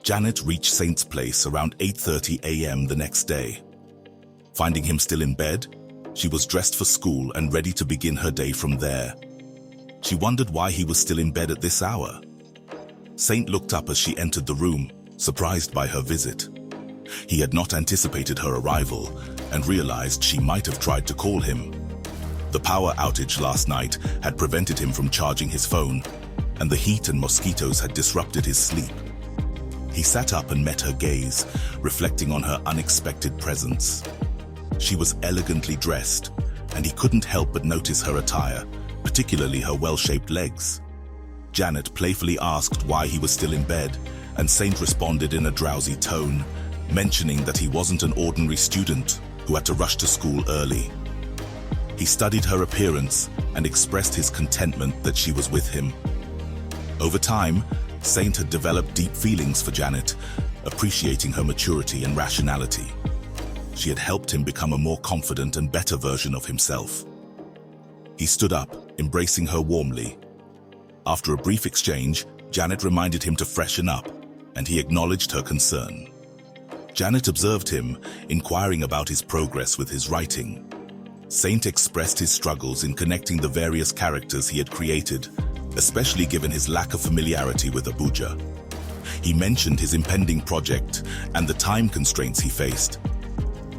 Janet reached Saint's place around 8:30 a.m. the next day. Finding him still in bed, she was dressed for school and ready to begin her day from there. She wondered why he was still in bed at this hour. Saint looked up as she entered the room, surprised by her visit. He had not anticipated her arrival and realized she might have tried to call him. The power outage last night had prevented him from charging his phone, and the heat and mosquitoes had disrupted his sleep. He sat up and met her gaze, reflecting on her unexpected presence. She was elegantly dressed, and he couldn't help but notice her attire, particularly her well-shaped legs. Janet playfully asked why he was still in bed, and Saint responded in a drowsy tone, mentioning that he wasn't an ordinary student who had to rush to school early. He studied her appearance and expressed his contentment that she was with him. Over time, Saint had developed deep feelings for Janet, appreciating her maturity and rationality. She had helped him become a more confident and better version of himself. He stood up, embracing her warmly. After a brief exchange, Janet reminded him to freshen up, and he acknowledged her concern. Janet observed him, inquiring about his progress with his writing. Saint expressed his struggles in connecting the various characters he had created, especially given his lack of familiarity with Abuja. He mentioned his impending project and the time constraints he faced.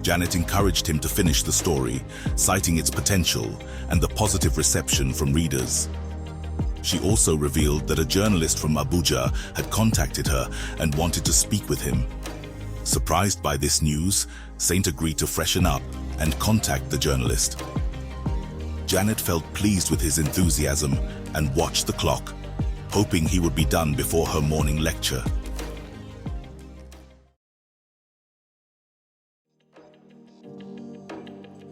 Janet encouraged him to finish the story, citing its potential and the positive reception from readers. She also revealed that a journalist from Abuja had contacted her and wanted to speak with him. Surprised by this news, Saint agreed to freshen up and contact the journalist. Janet felt pleased with his enthusiasm and watched the clock, hoping he would be done before her morning lecture.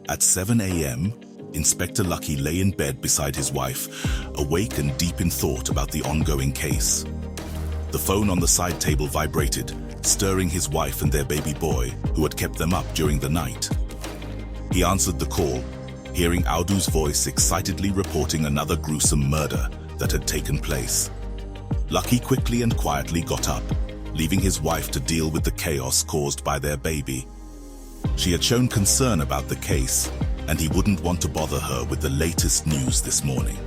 At 7 a.m., Inspector Lucky lay in bed beside his wife, awake and deep in thought about the ongoing case. The phone on the side table vibrated, stirring his wife and their baby boy, who had kept them up during the night. He answered the call, hearing Audu's voice excitedly reporting another gruesome murder that had taken place. Lucky quickly and quietly got up, leaving his wife to deal with the chaos caused by their baby. She had shown concern about the case, and he wouldn't want to bother her with the latest news this morning.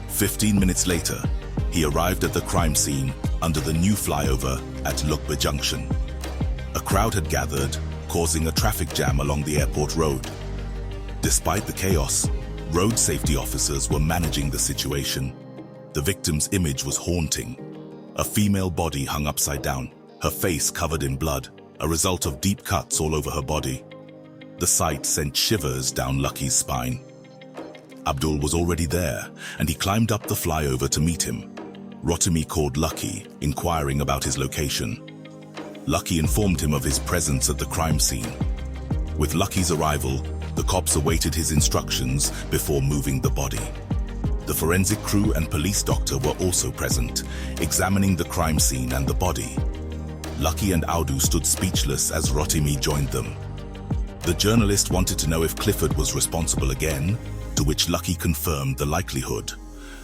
15 minutes later, he arrived at the crime scene under the new flyover at Lukba Junction. A crowd had gathered, causing a traffic jam along the airport road. Despite the chaos, road safety officers were managing the situation. The victim's image was haunting. A female body hung upside down, her face covered in blood, a result of deep cuts all over her body. The sight sent shivers down Lucky's spine. Abdul was already there, and he climbed up the flyover to meet him. Rotimi called Lucky, inquiring about his location. Lucky informed him of his presence at the crime scene. With Lucky's arrival, the cops awaited his instructions before moving the body. The forensic crew and police doctor were also present, examining the crime scene and the body. Lucky and Audu stood speechless as Rotimi joined them. The journalist wanted to know if Clifford was responsible again, to which Lucky confirmed the likelihood.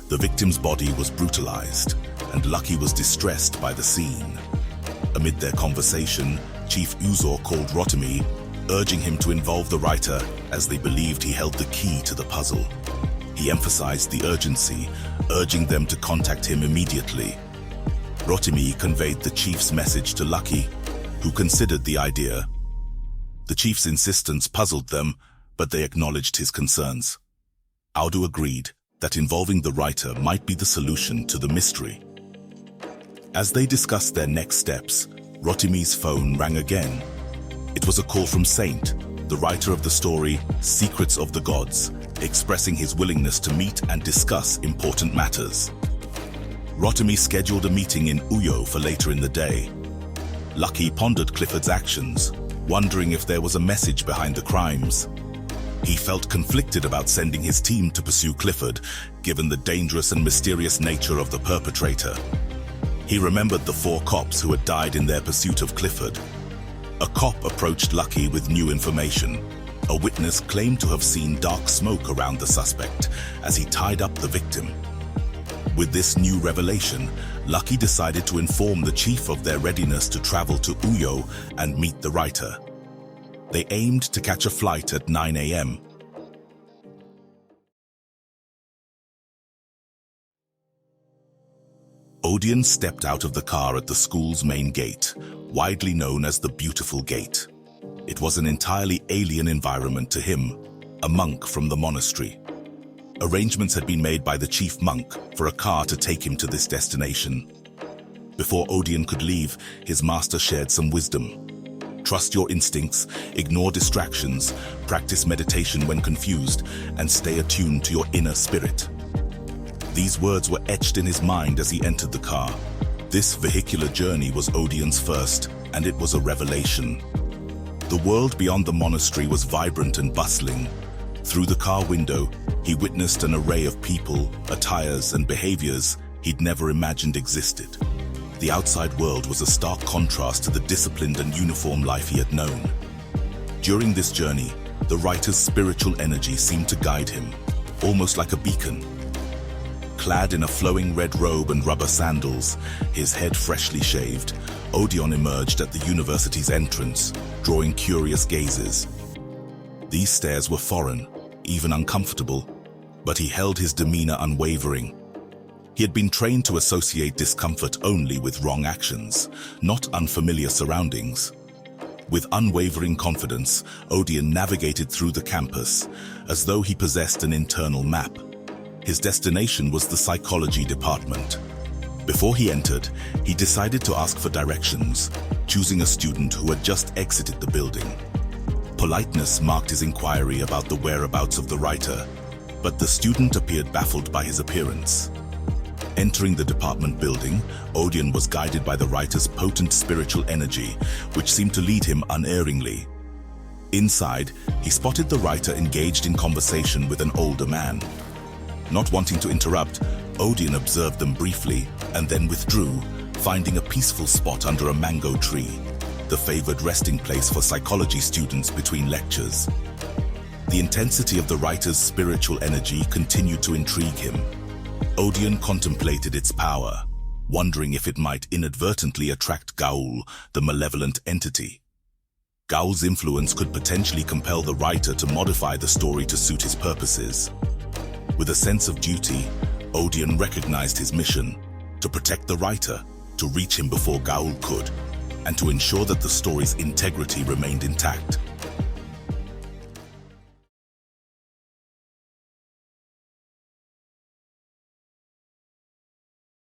The victim's body was brutalized, and Lucky was distressed by the scene. Amid their conversation, Chief Uzor called Rotimi, urging him to involve the writer as they believed he held the key to the puzzle. He emphasized the urgency, urging them to contact him immediately. Rotimi conveyed the chief's message to Lucky, who considered the idea. The chief's insistence puzzled them, but they acknowledged his concerns. Audu agreed that involving the writer might be the solution to the mystery. As they discussed their next steps, Rotimi's phone rang again. It was a call from Saint, the writer of the story Secrets of the Gods, expressing his willingness to meet and discuss important matters. Rotimi scheduled a meeting in Uyo for later in the day. Lucky pondered Clifford's actions, wondering if there was a message behind the crimes. He felt conflicted about sending his team to pursue Clifford, given the dangerous and mysterious nature of the perpetrator. He remembered the 4 cops who had died in their pursuit of Clifford. A cop approached Lucky with new information. A witness claimed to have seen dark smoke around the suspect as he tied up the victim. With this new revelation, Lucky decided to inform the chief of their readiness to travel to Uyo and meet the writer. They aimed to catch a flight at 9 a.m. Odion stepped out of the car at the school's main gate, widely known as the Beautiful Gate. It was an entirely alien environment to him, a monk from the monastery. Arrangements had been made by the chief monk for a car to take him to this destination. Before Odion could leave, his master shared some wisdom. Trust your instincts, ignore distractions, practice meditation when confused, and stay attuned to your inner spirit. These words were etched in his mind as he entered the car. This vehicular journey was Odion's first, and it was a revelation. The world beyond the monastery was vibrant and bustling. Through the car window, he witnessed an array of people, attires, and behaviors he'd never imagined existed. The outside world was a stark contrast to the disciplined and uniform life he had known. During this journey, the writer's spiritual energy seemed to guide him, almost like a beacon. Clad in a flowing red robe and rubber sandals, his head freshly shaved, Odion emerged at the university's entrance, drawing curious gazes. These stares were foreign, even uncomfortable, but he held his demeanor unwavering. He had been trained to associate discomfort only with wrong actions, not unfamiliar surroundings. With unwavering confidence, Odion navigated through the campus, as though he possessed an internal map. His destination was the psychology department. Before he entered, he decided to ask for directions, choosing a student who had just exited the building. Politeness marked his inquiry about the whereabouts of the writer, but the student appeared baffled by his appearance. Entering the department building, Odion was guided by the writer's potent spiritual energy, which seemed to lead him unerringly. Inside, he spotted the writer engaged in conversation with an older man. Not wanting to interrupt, Odion observed them briefly and then withdrew, finding a peaceful spot under a mango tree, the favored resting place for psychology students between lectures. The intensity of the writer's spiritual energy continued to intrigue him. Odion contemplated its power, wondering if it might inadvertently attract Ghaoul, the malevolent entity. Ghaoul's influence could potentially compel the writer to modify the story to suit his purposes. With a sense of duty, Odion recognized his mission: to protect the writer, to reach him before Ghaoul could, and to ensure that the story's integrity remained intact.